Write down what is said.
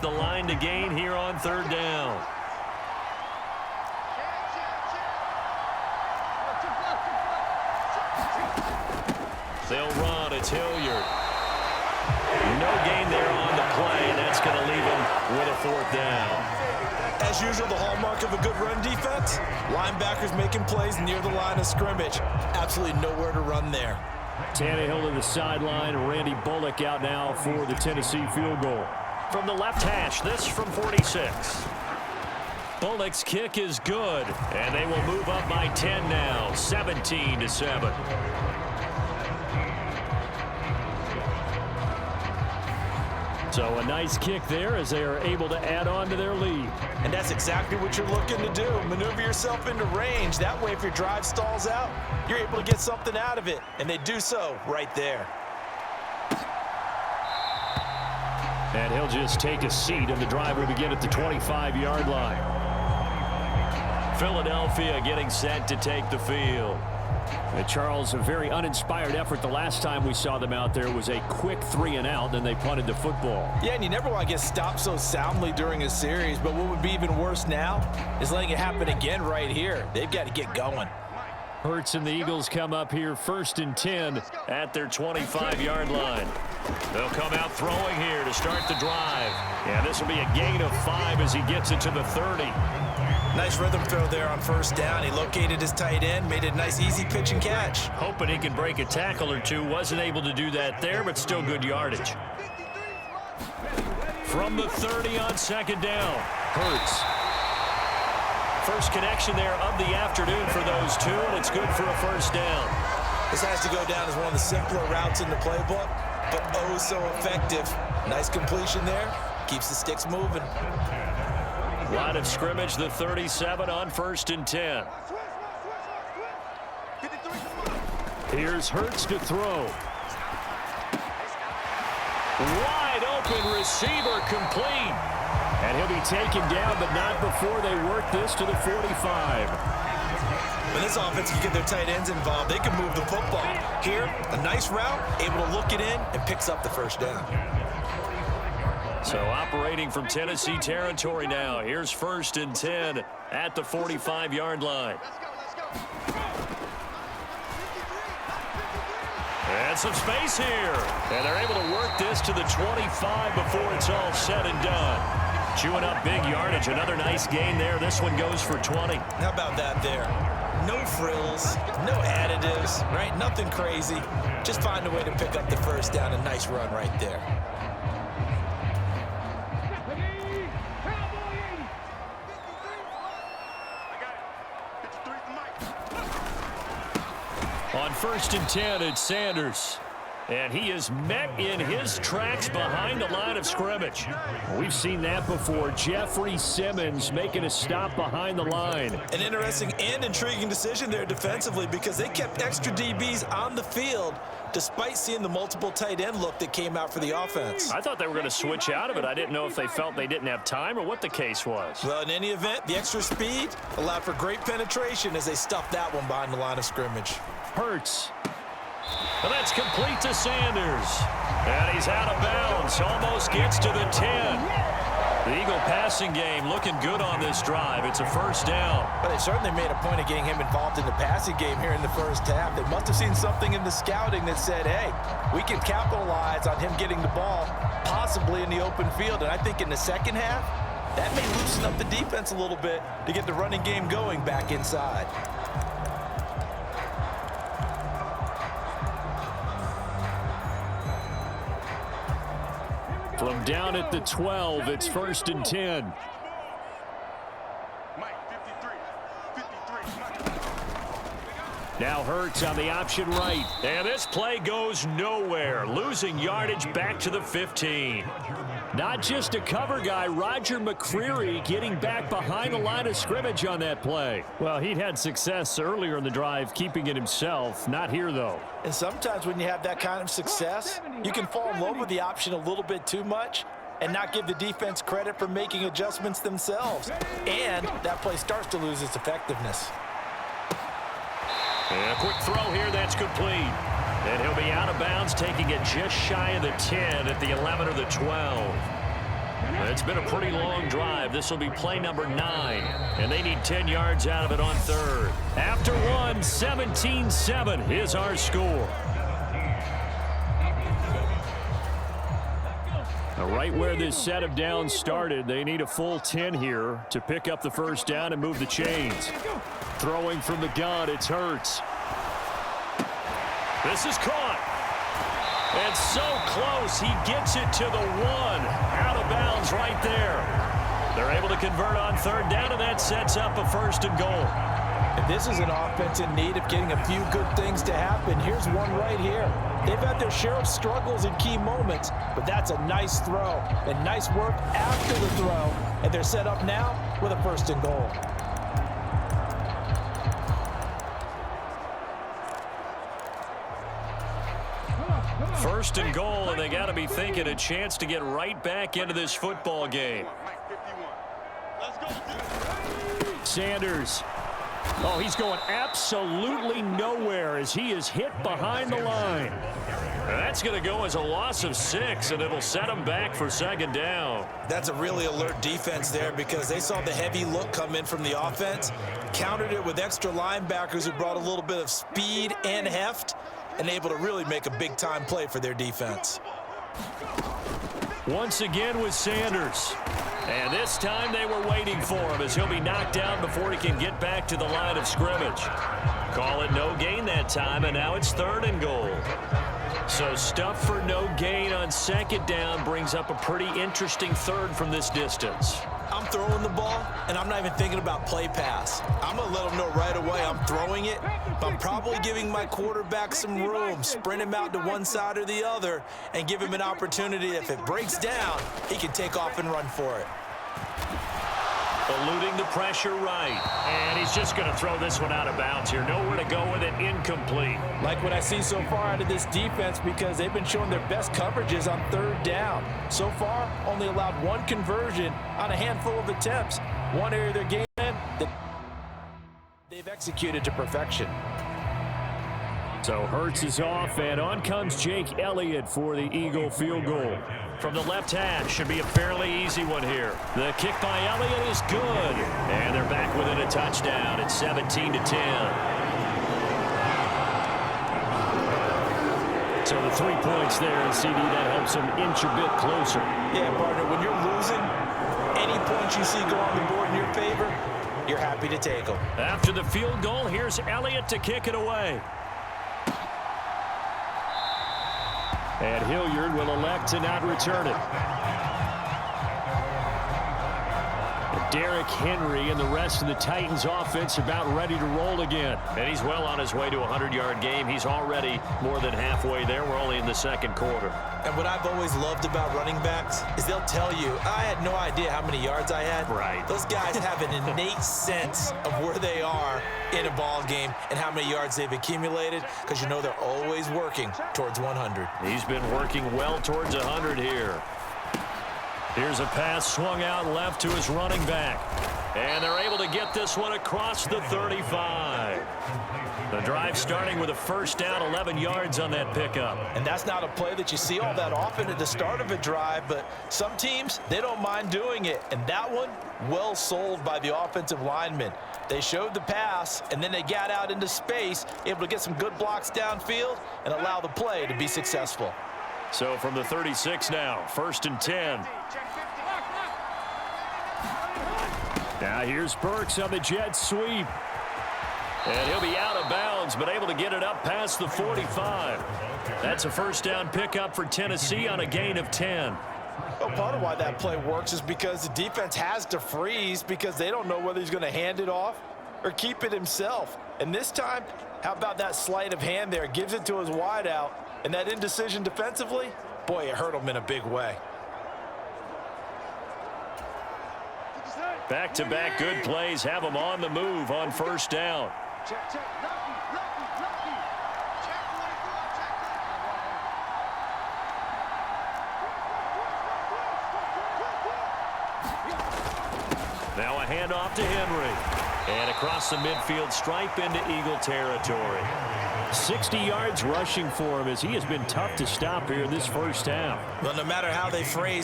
the line to gain here on third down. They'll run. It's Hilliard. No gain there on the play, and that's going to leave him with a fourth down. As usual, the hallmark of a good run defense, linebackers making plays near the line of scrimmage. Absolutely nowhere to run there. Tannehill to the sideline. Randy Bullock out now for the Tennessee field goal. From the left hash, this from 46. Bullock's kick is good, and they will move up by 10 now, 17-7. So a nice kick there as they are able to add on to their lead. And that's exactly what you're looking to do. Maneuver yourself into range. That way, if your drive stalls out, you're able to get something out of it. And they do so right there. And he'll just take a seat, and the drive will begin at the 25-yard line. Philadelphia getting set to take the field. And Charles, a very uninspired effort the last time we saw them out there was a quick 3-and-out, then they punted the football. Yeah, and you never want to get stopped so soundly during a series, but what would be even worse now is letting it happen again right here. They've got to get going. Hurts and the Eagles come up here 1st and 10 at their 25-yard line. They'll come out throwing here to start the drive. Yeah, this will be a gain of 5 as he gets it to the 30. Nice rhythm throw there on first down. He located his tight end, made it a nice easy pitch and catch. Hoping he can break a tackle or two. Wasn't able to do that there, but still good yardage. From the 30 on second down. Hurts. First connection there of the afternoon for those two, and it's good for a first down. This has to go down as one of the simpler routes in the playbook, but oh so effective. Nice completion there. Keeps the sticks moving. Line of scrimmage, the 37 on 1st and 10. Here's Hurts to throw. Wide open receiver complete. And he'll be taken down, but not before they work this to the 45. When this offense can get their tight ends involved, they can move the football. Here, a nice route, able to look it in, and picks up the first down. So operating from Tennessee territory now. Here's 1st and 10 at the 45-yard line. And some space here. And they're able to work this to the 25 before it's all said and done. Chewing up big yardage. Another nice gain there. This one goes for 20. How about that there? No frills, no additives, right? Nothing crazy. Just find a way to pick up the first down. A nice run right there. On 1st and 10, it's Sanders. And he is met in his tracks behind the line of scrimmage. We've seen that before. Jeffrey Simmons making a stop behind the line. An interesting and intriguing decision there defensively because they kept extra DBs on the field despite seeing the multiple tight end look that came out for the offense. I thought they were going to switch out of it. I didn't know if they felt they didn't have time or what the case was. Well, in any event, the extra speed allowed for great penetration as they stuffed that one behind the line of scrimmage. Hurts. And that's complete to Sanders. And he's out of bounds. Almost gets to the 10. The Eagle passing game looking good on this drive. It's a first down. But they certainly made a point of getting him involved in the passing game here in the first half. They must have seen something in the scouting that said, hey, we can capitalize on him getting the ball possibly in the open field. And I think in the second half, that may loosen up the defense a little bit to get the running game going back inside. From down at the 12, it's 1st and 10. Now Hurts on the option right. And this play goes nowhere. Losing yardage back to the 15. Not just a cover guy, Roger McCreary getting back behind the line of scrimmage on that play. Well, he'd had success earlier in the drive keeping it himself. Not here, though. And sometimes when you have that kind of success, you can fall in love with the option a little bit too much and not give the defense credit for making adjustments themselves. And that play starts to lose its effectiveness. And a quick throw here, that's complete. And he'll be out of bounds, taking it just shy of the 10 at the 11 or the 12. It's been a pretty long drive. This will be play number 9, and they need 10 yards out of it on third. After one, 17-7 is our score. Right where this set of downs started, they need a full 10 here to pick up the first down and move the chains. Throwing from the gun, it's Hurts. This is caught. And so close, he gets it to the 1. Out of bounds right there. They're able to convert on third down, and that sets up a 1st and goal. And this is an offense in need of getting a few good things to happen. Here's one right here. They've had their share of struggles in key moments, but that's a nice throw and nice work after the throw. And they're set up now with a 1st and goal. First and goal, and they got to be thinking a chance to get right back into this football game. Sanders. Oh, he's going absolutely nowhere as he is hit behind the line. That's going to go as a loss of 6, and it'll set them back for 2nd down. That's a really alert defense there because they saw the heavy look come in from the offense, countered it with extra linebackers who brought a little bit of speed and heft, and able to really make a big-time play for their defense. Once again with Sanders. And this time they were waiting for him as he'll be knocked down before he can get back to the line of scrimmage. Call it no gain that time, and now it's 3rd and goal. So stuff for no gain on 2nd down brings up a pretty interesting 3rd from this distance. I'm throwing the ball, and I'm not even thinking about play pass. I'm going to let them know right away I'm throwing it, but I'm probably giving my quarterback some room, sprint him out to one side or the other, and give him an opportunity. If it breaks down, he can take off and run for it. Eluding the pressure right. And he's just going to throw this one out of bounds here. Nowhere to go with it. Incomplete. Like what I see so far out of this defense because they've been showing their best coverages on 3rd down. So far, only allowed 1 conversion on a handful of attempts. One area of their game that they've executed to perfection. So Hurts is off, and on comes Jake Elliott for the Eagle field goal. From the left hash, should be a fairly easy one here. The kick by Elliott is good. And they're back within a touchdown. It's 17-10. So the 3 points there, and CD, that helps them inch a bit closer. Yeah, partner, when you're losing, any points you see go on the board in your favor, you're happy to take them. After the field goal, here's Elliott to kick it away. And Hilliard will elect to not return it. Derrick Henry and the rest of the Titans offense about ready to roll again. And he's well on his way to a 100-yard game. He's already more than halfway there. We're only in the 2nd quarter. And what I've always loved about running backs is they'll tell you, I had no idea how many yards I had. Right. Those guys have an innate sense of where they are in a ball game and how many yards they've accumulated because you know they're always working towards 100. He's been working well towards 100 here. Here's a pass swung out left to his running back. And they're able to get this one across the 35. The drive starting with a 1st down, 11 yards on that pickup. And that's not a play that you see all that often at the start of a drive, but some teams, they don't mind doing it. And that one, well sold by the offensive lineman. They showed the pass, and then they got out into space, able to get some good blocks downfield and allow the play to be successful. So from the 36 now, 1st and 10. Now here's Burks on the jet sweep. And he'll be out of bounds, but able to get it up past the 45. That's a 1st down pickup for Tennessee on a gain of 10. Well, part of why that play works is because the defense has to freeze because they don't know whether he's going to hand it off or keep it himself. And this time, how about that sleight of hand there? Gives it to his wideout. And that indecision defensively, boy, it hurt him in a big way. Back-to-back good plays have him on the move on 1st down. Now a handoff to Henry. And across the midfield stripe into Eagle territory. 60 yards rushing for him as he has been tough to stop here in this 1st half. Well, no matter how they phrase